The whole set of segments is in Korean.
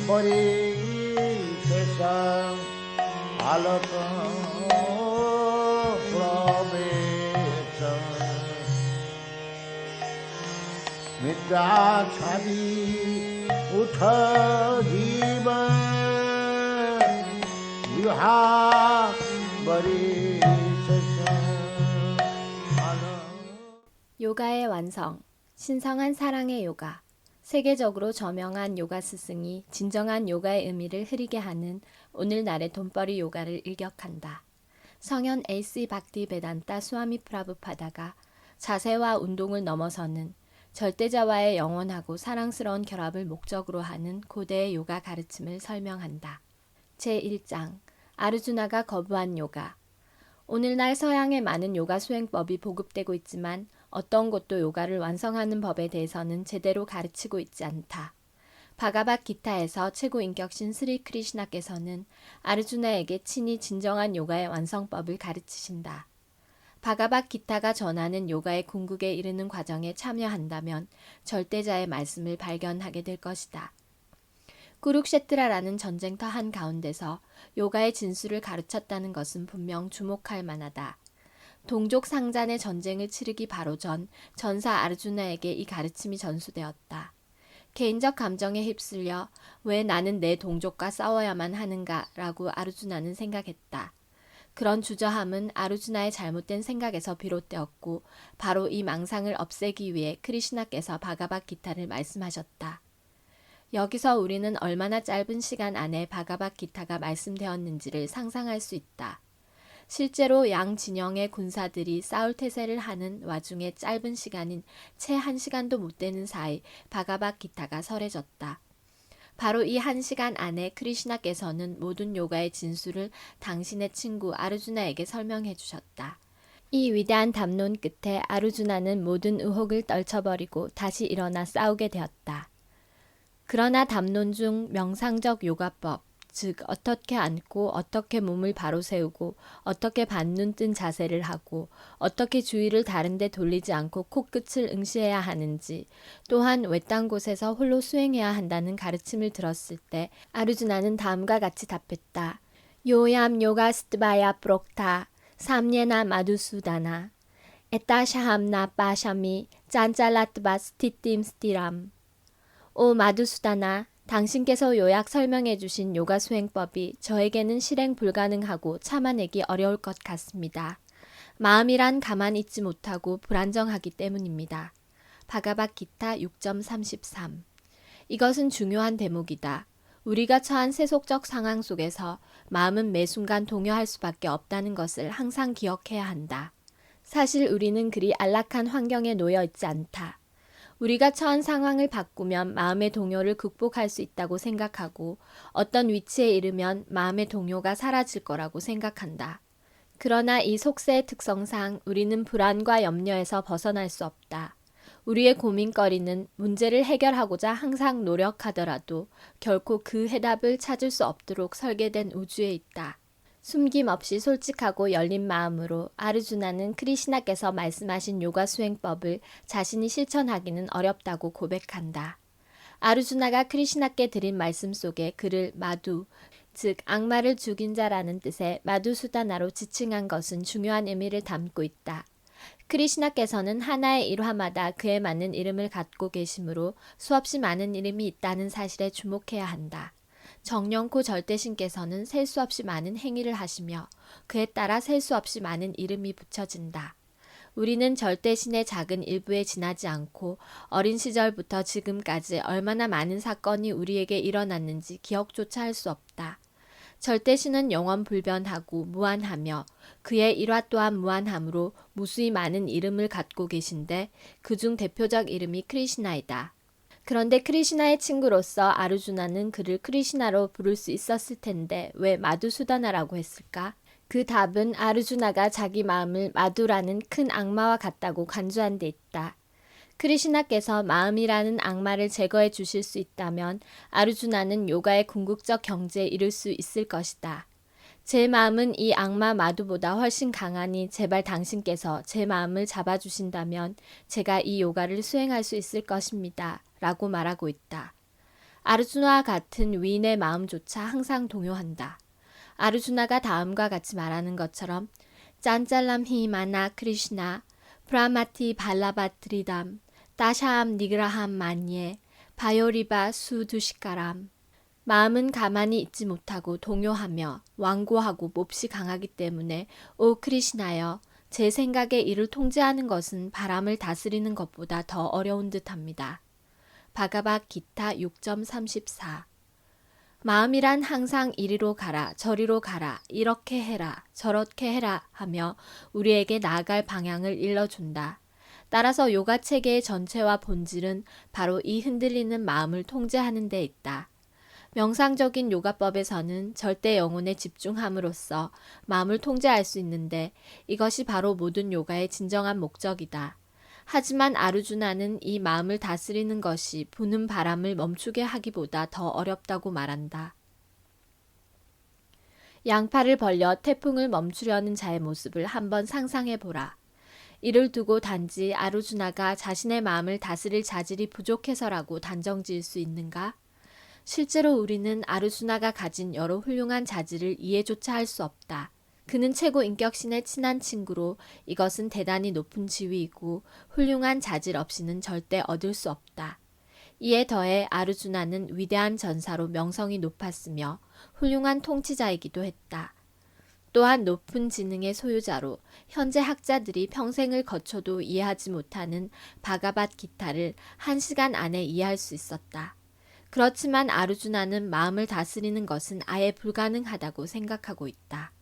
bari sesam alaka pravecham midya chadi utha jivan viha bari sesam 요가의 완성, 신성한 사랑의 요가. 세계적으로 저명한 요가 스승이 진정한 요가의 의미를 흐리게 하는 오늘날의 돈벌이 요가를 일격한다. 성현 A.C. 박디 베단타 스와미 프라부파다가 자세와 운동을 넘어서는 절대자와의 영원하고 사랑스러운 결합을 목적으로 하는 고대의 요가 가르침을 설명한다. 제1장 아르주나가 거부한 요가. 오늘날 서양의 많은 요가 수행법이 보급되고 있지만 어떤 곳도 요가를 완성하는 법에 대해서는 제대로 가르치고 있지 않다. 바가밧기타에서 최고 인격신 스리 크리시나께서는 아르주나에게 친히 진정한 요가의 완성법을 가르치신다. 바가밧기타가 전하는 요가의 궁극에 이르는 과정에 참여한다면 절대자의 말씀을 발견하게 될 것이다. 꾸룩셰트라라는 전쟁터 한가운데서 요가의 진수를 가르쳤다는 것은 분명 주목할 만하다. 동족 상잔의 전쟁을 치르기 바로 전 전사 아르주나에게 이 가르침이 전수되었다. 개인적 감정에 휩쓸려 왜 나는 내 동족과 싸워야만 하는가 라고 아르주나는 생각했다. 그런 주저함은 아르주나의 잘못된 생각에서 비롯되었고 바로 이 망상을 없애기 위해 크리시나께서 바가밧기타를 말씀하셨다. 여기서 우리는 얼마나 짧은 시간 안에 바가밧기타가 말씀되었는지를 상상할 수 있다. 실제로 양 진영의 군사들이 싸울 태세를 하는 와중에 짧은 시간인 채 1시간도 못 되는 사이 바가밧기타가 설해졌다. 바로 이 1시간 안에 크리시나께서는 모든 요가의 진수를 당신의 친구 아르주나에게 설명해 주셨다. 이 위대한 담론 끝에 아르주나는 모든 의혹을 떨쳐버리고 다시 일어나 싸우게 되었다. 그러나 담론 중 명상적 요가법, 즉 어떻게 앉고 어떻게 몸을 바로 세우고 어떻게 반눈 뜬 자세를 하고 어떻게 주의를 다른 데 돌리지 않고 코끝을 응시해야 하는지 또한 외딴 곳에서 홀로 수행해야 한다는 가르침을 들었을 때 아르주나는 다음과 같이 답했다. 요얌 요가 스트바야 프록타 삼예나 마두수다나 에타샤함나 빠샤미 짠잘라트바 스티팀 스티람. 오 마두수다나, 당신께서 요약 설명해 주신 요가 수행법이 저에게는 실행 불가능하고 참아내기 어려울 것 같습니다. 마음이란 가만히 있지 못하고 불안정하기 때문입니다. 바가밧기타 6.33. 이것은 중요한 대목이다. 우리가 처한 세속적 상황 속에서 마음은 매 순간 동요할 수밖에 없다는 것을 항상 기억해야 한다. 사실 우리는 그리 안락한 환경에 놓여 있지 않다. 우리가 처한 상황을 바꾸면 마음의 동요를 극복할 수 있다고 생각하고 어떤 위치에 이르면 마음의 동요가 사라질 거라고 생각한다. 그러나 이 속세의 특성상 우리는 불안과 염려에서 벗어날 수 없다. 우리의 고민거리는 문제를 해결하고자 항상 노력하더라도 결코 그 해답을 찾을 수 없도록 설계된 우주에 있다. 숨김없이 솔직하고 열린 마음으로 아르주나는 크리시나께서 말씀하신 요가 수행법을 자신이 실천하기는 어렵다고 고백한다. 아르주나가 크리시나께 드린 말씀 속에 그를 마두, 즉 악마를 죽인 자라는 뜻의 마두수다나로 지칭한 것은 중요한 의미를 담고 있다. 크리시나께서는 하나의 일화마다 그에 맞는 이름을 갖고 계시므로 수없이 많은 이름이 있다는 사실에 주목해야 한다. 정령코 절대신께서는 셀 수 없이 많은 행위를 하시며 그에 따라 셀 수 없이 많은 이름이 붙여진다. 우리는 절대신의 작은 일부에 지나지 않고 어린 시절부터 지금까지 얼마나 많은 사건이 우리에게 일어났는지 기억조차 할 수 없다. 절대신은 영원불변하고 무한하며 그의 일화 또한 무한하므로 무수히 많은 이름을 갖고 계신데 그중 대표적 이름이 크리시나이다. 그런데 크리시나의 친구로서 아르주나는 그를 크리시나로 부를 수 있었을 텐데 왜 마두수다나라고 했을까? 그 답은 아르주나가 자기 마음을 마두라는 큰 악마와 같다고 간주한 데 있다. 크리시나께서 마음이라는 악마를 제거해 주실 수 있다면 아르주나는 요가의 궁극적 경지에 이를 수 있을 것이다. 제 마음은 이 악마 마두보다 훨씬 강하니 제발 당신께서 제 마음을 잡아주신다면 제가 이 요가를 수행할 수 있을 것입니다. 라고 말하고 있다. 아르주나와 같은 위인의 마음조차 항상 동요한다. 아르주나가 다음과 같이 말하는 것처럼 짠짤람 히마나 크리시나 프라마티 발라바트리담 따샤암 니그라함 만예 바요리바 수두시카람. 마음은 가만히 있지 못하고 동요하며 완고하고 몹시 강하기 때문에 오 크리시나여, 제 생각에 이를 통제하는 것은 바람을 다스리는 것보다 더 어려운 듯합니다. 바가밧 기타 6.34. 마음이란 항상 이리로 가라 저리로 가라 이렇게 해라 저렇게 해라 하며 우리에게 나아갈 방향을 일러준다. 따라서 요가 체계의 전체와 본질은 바로 이 흔들리는 마음을 통제하는 데 있다. 명상적인 요가법에서는 절대 영혼에 집중함으로써 마음을 통제할 수 있는데 이것이 바로 모든 요가의 진정한 목적이다. 하지만 아르주나는 이 마음을 다스리는 것이 부는 바람을 멈추게 하기보다 더 어렵다고 말한다. 양팔을 벌려 태풍을 멈추려는 자의 모습을 한번 상상해보라. 이를 두고 단지 아르주나가 자신의 마음을 다스릴 자질이 부족해서라고 단정지을 수 있는가? 실제로 우리는 아르주나가 가진 여러 훌륭한 자질을 이해조차 할 수 없다. 그는 최고 인격신의 친한 친구로 이것은 대단히 높은 지위이고 훌륭한 자질 없이는 절대 얻을 수 없다. 이에 더해 아르주나는 위대한 전사로 명성이 높았으며 훌륭한 통치자이기도 했다. 또한 높은 지능의 소유자로 현재 학자들이 평생을 거쳐도 이해하지 못하는 바가밧 기타를 1시간 안에 이해할 수 있었다. 그렇지만 아르주나는 마음을 다스리는 것은 아예 불가능하다고 생각하고 있다.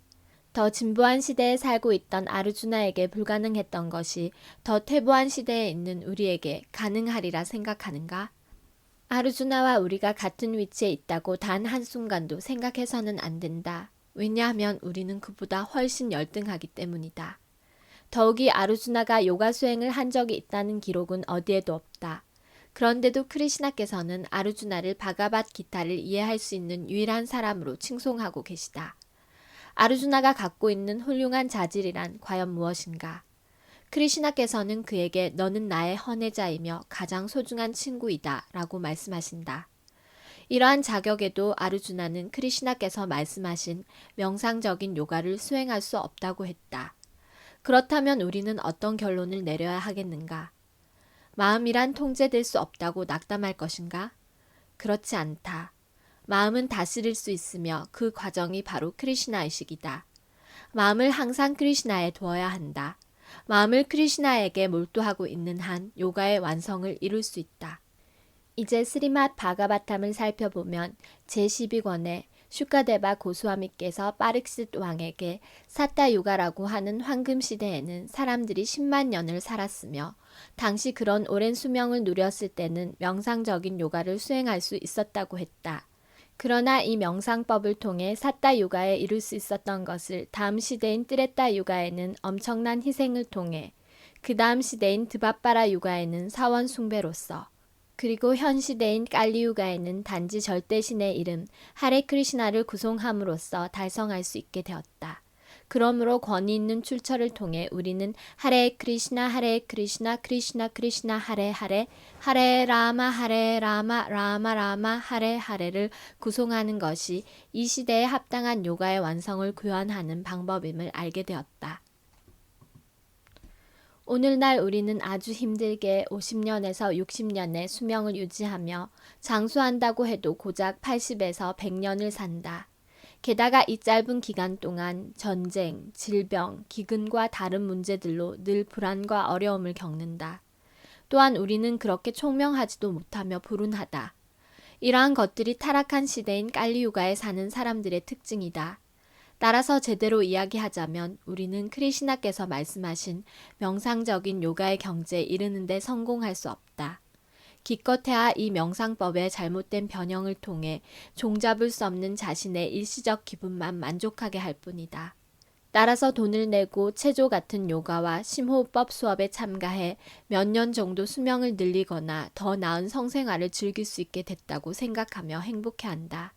더 진보한 시대에 살고 있던 아르주나에게 불가능했던 것이 더 퇴보한 시대에 있는 우리에게 가능하리라 생각하는가? 아르주나와 우리가 같은 위치에 있다고 단 한순간도 생각해서는 안 된다. 왜냐하면 우리는 그보다 훨씬 열등하기 때문이다. 더욱이 아르주나가 요가 수행을 한 적이 있다는 기록은 어디에도 없다. 그런데도 크리시나께서는 아르주나를 바가밧 기타를 이해할 수 있는 유일한 사람으로 칭송하고 계시다. 아르주나가 갖고 있는 훌륭한 자질이란 과연 무엇인가? 크리시나께서는 그에게 너는 나의 헌혜자이며 가장 소중한 친구이다 라고 말씀하신다. 이러한 자격에도 아르주나는 크리시나께서 말씀하신 명상적인 요가를 수행할 수 없다고 했다. 그렇다면 우리는 어떤 결론을 내려야 하겠는가? 마음이란 통제될 수 없다고 낙담할 것인가? 그렇지 않다. 마음은 다스릴 수 있으며 그 과정이 바로 크리시나의식이다. 마음을 항상 크리시나에 두어야 한다. 마음을 크리시나에게 몰두하고 있는 한 요가의 완성을 이룰 수 있다. 이제 스리맛 바가바탐을 살펴보면 제12권에 슈카데바 고스와미께서 파릭싯 왕에게 사타 요가라고 하는 황금 시대에는 사람들이 10만 년을 살았으며 당시 그런 오랜 수명을 누렸을 때는 명상적인 요가를 수행할 수 있었다고 했다. 그러나 이 명상법을 통해 사타 요가에 이룰 수 있었던 것을 다음 시대인 띠레타 요가에는 엄청난 희생을 통해, 그 다음 시대인 드바빠라 요가에는 사원 숭배로서, 그리고 현 시대인 깔리 요가에는 단지 절대신의 이름 하레 크리시나를 구송함으로써 달성할 수 있게 되었다. 그러므로 권위 있는 출처를 통해 우리는 하레 크리시나 크리시나 크리시나 하레 하레 하레 라마 라마 라마 하레 하레를 구송하는 것이 이 시대에 합당한 요가의 완성을 구현하는 방법임을 알게 되었다. 오늘날 우리는 아주 힘들게 50년에서 60년의 수명을 유지하며 장수한다고 해도 고작 80에서 100년을 산다. 게다가 이 짧은 기간 동안 전쟁, 질병, 기근과 다른 문제들로 늘 불안과 어려움을 겪는다. 또한 우리는 그렇게 총명하지도 못하며 불운하다. 이러한 것들이 타락한 시대인 깔리요가에 사는 사람들의 특징이다. 따라서 제대로 이야기하자면 우리는 크리시나께서 말씀하신 명상적인 요가의 경지에 이르는 데 성공할 수 없다. 기껏해야 이 명상법의 잘못된 변형을 통해 종잡을 수 없는 자신의 일시적 기분만 만족하게 할 뿐이다. 따라서 돈을 내고 체조 같은 요가와 심호흡법 수업에 참가해 몇 년 정도 수명을 늘리거나 더 나은 성생활을 즐길 수 있게 됐다고 생각하며 행복해한다.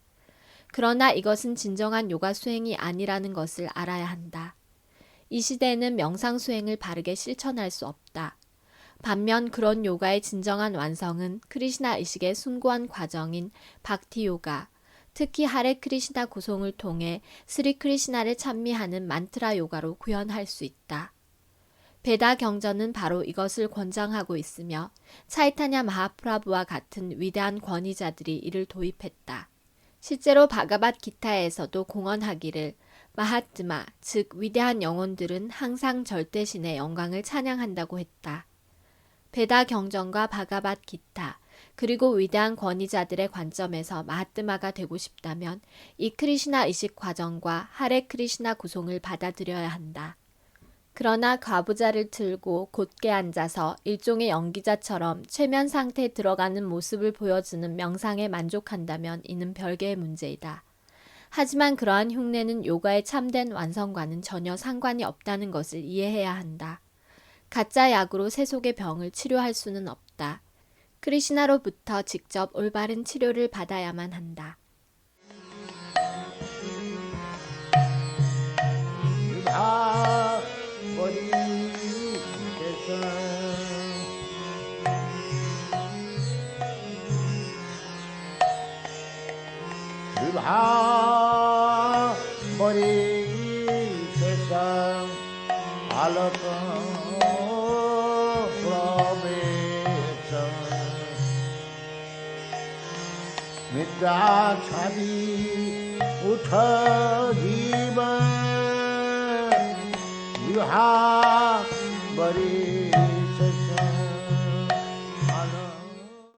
그러나 이것은 진정한 요가 수행이 아니라는 것을 알아야 한다. 이 시대에는 명상 수행을 바르게 실천할 수 없다. 반면 그런 요가의 진정한 완성은 크리시나 의식의 숭고한 과정인 박티 요가, 특히 하레 크리시나 구송을 통해 스리 크리시나를 찬미하는 만트라 요가로 구현할 수 있다. 베다 경전은 바로 이것을 권장하고 있으며 차이타냐 마하프라부와 같은 위대한 권위자들이 이를 도입했다. 실제로 바가밧 기타에서도 공언하기를 마하트마, 즉 위대한 영혼들은 항상 절대신의 영광을 찬양한다고 했다. 베다 경전과 바가밧 기타, 그리고 위대한 권위자들의 관점에서 마하트마가 되고 싶다면 이 크리시나 의식 과정과 하레 크리시나 구송을 받아들여야 한다. 그러나 과부자를 틀고 곧게 앉아서 일종의 연기자처럼 최면 상태에 들어가는 모습을 보여주는 명상에 만족한다면 이는 별개의 문제이다. 하지만 그러한 흉내는 요가의 참된 완성과는 전혀 상관이 없다는 것을 이해해야 한다. 가짜 약으로 세속의 병을 치료할 수는 없다. 크리시나로부터 직접 올바른 치료를 받아야만 한다. 머리 세상 알았던 मिटा छवि उठ जीवन विहा बड़ी